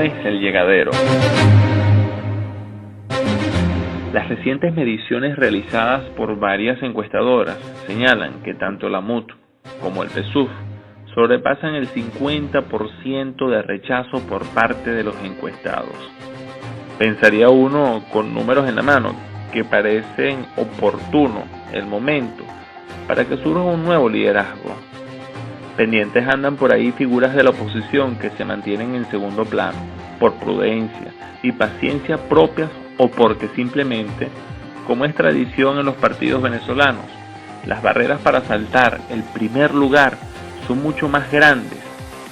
es El Llegadero. Las recientes mediciones realizadas por varias encuestadoras señalan que tanto la MUT como el PSUV sobrepasan el 50% de rechazo por parte de los encuestados. Pensaría uno, con números en la mano, que parecen oportuno el momento para que surja un nuevo liderazgo. Pendientes andan por ahí figuras de la oposición que se mantienen en segundo plano, por prudencia y paciencia propias o porque simplemente, como es tradición en los partidos venezolanos, las barreras para saltar el primer lugar son mucho más grandes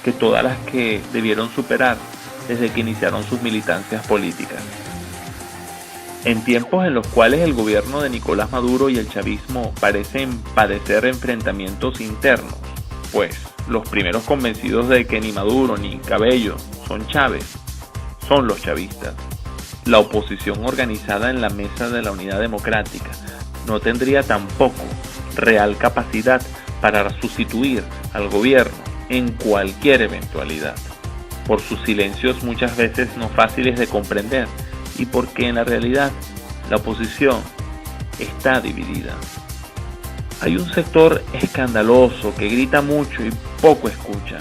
que todas las que debieron superar desde que iniciaron sus militancias políticas. En tiempos en los cuales el gobierno de Nicolás Maduro y el chavismo parecen padecer enfrentamientos internos, pues los primeros convencidos de que ni Maduro ni Cabello son Chávez, son los chavistas. La oposición organizada en la Mesa de la Unidad Democrática no tendría tampoco real capacidad para sustituir al gobierno en cualquier eventualidad, por sus silencios muchas veces no fáciles de comprender y porque en la realidad la oposición está dividida. Hay un sector escandaloso que grita mucho y poco escucha,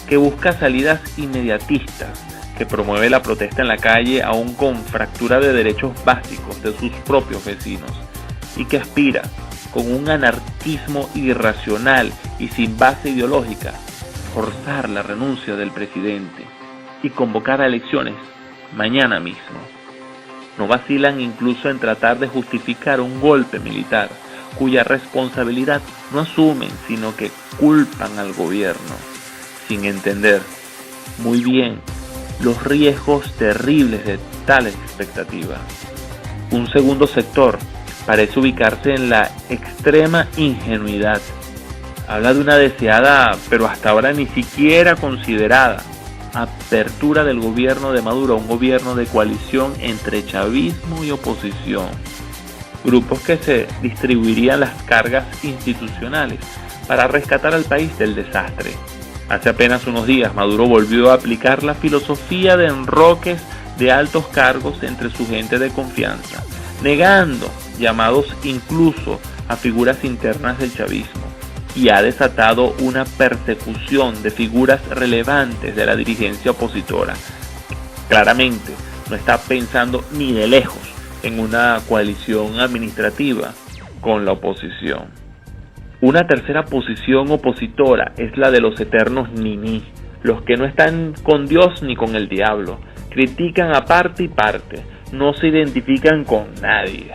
que busca salidas inmediatistas, que promueve la protesta en la calle aún con fractura de derechos básicos de sus propios vecinos y que aspira, con un anarquismo irracional y sin base ideológica, forzar la renuncia del presidente y convocar a elecciones mañana mismo. No vacilan incluso en tratar de justificar un golpe militar, cuya responsabilidad no asumen, sino que culpan al gobierno, sin entender muy bien los riesgos terribles de tales expectativas. Un segundo sector parece ubicarse en la extrema ingenuidad. Habla de una deseada, pero hasta ahora ni siquiera considerada, apertura del gobierno de Maduro a un gobierno de coalición entre chavismo y oposición. Grupos que se distribuirían las cargas institucionales para rescatar al país del desastre. Hace apenas unos días Maduro volvió a aplicar la filosofía de enroques de altos cargos entre su gente de confianza, negando llamados incluso a figuras internas del chavismo, y ha desatado una persecución de figuras relevantes de la dirigencia opositora. Claramente no está pensando ni de lejos en una coalición administrativa con la oposición. Una tercera posición opositora es la de los eternos niní, los que no están con Dios ni con el diablo, critican a parte y parte, no se identifican con nadie,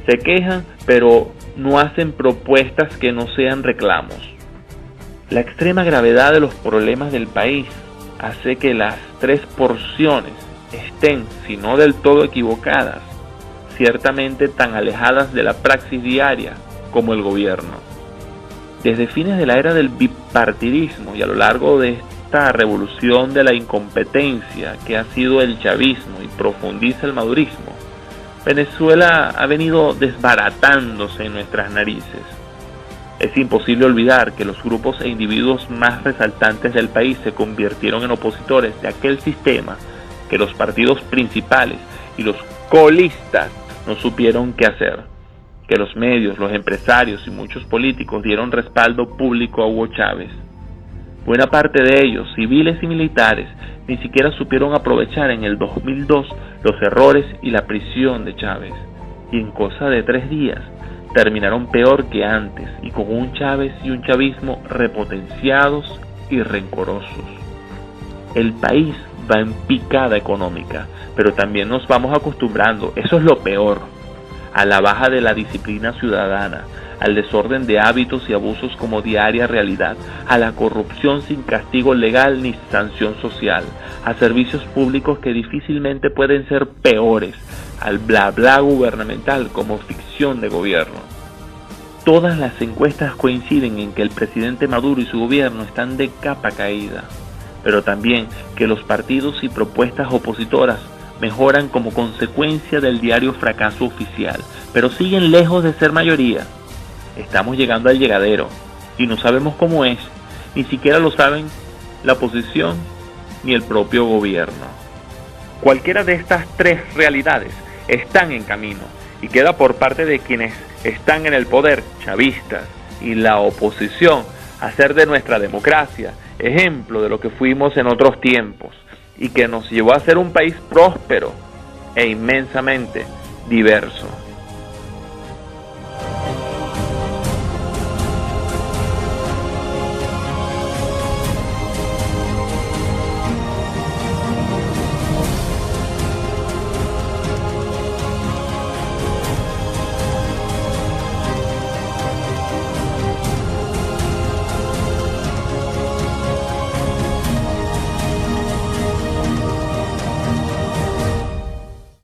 se quejan pero no hacen propuestas que no sean reclamos. La extrema gravedad de los problemas del país hace que las tres porciones estén, si no del todo equivocadas, ciertamente tan alejadas de la praxis diaria como el gobierno. Desde fines de la era del bipartidismo y a lo largo de esta revolución de la incompetencia que ha sido el chavismo y profundiza el madurismo, Venezuela ha venido desbaratándose en nuestras narices. Es imposible olvidar que los grupos e individuos más resaltantes del país se convirtieron en opositores de aquel sistema que los partidos principales y los colistas no supieron qué hacer, que los medios, los empresarios y muchos políticos dieron respaldo público a Hugo Chávez. Buena parte de ellos, civiles y militares, ni siquiera supieron aprovechar en el 2002 los errores y la prisión de Chávez, y en cosa de 3 días terminaron peor que antes y con un Chávez y un chavismo repotenciados y rencorosos. El país va en picada económica, pero también nos vamos acostumbrando, eso es lo peor, a la baja de la disciplina ciudadana, al desorden de hábitos y abusos como diaria realidad, a la corrupción sin castigo legal ni sanción social, a servicios públicos que difícilmente pueden ser peores, al bla bla gubernamental como ficción de gobierno. Todas las encuestas coinciden en que el presidente Maduro y su gobierno están de capa caída, pero también que los partidos y propuestas opositoras mejoran como consecuencia del diario fracaso oficial, pero siguen lejos de ser mayoría. Estamos llegando al llegadero y no sabemos cómo es, ni siquiera lo saben la oposición ni el propio gobierno. Cualquiera de estas tres realidades están en camino y queda por parte de quienes están en el poder, chavistas, y la oposición, hacer de nuestra democracia ejemplo de lo que fuimos en otros tiempos y que nos llevó a ser un país próspero e inmensamente diverso.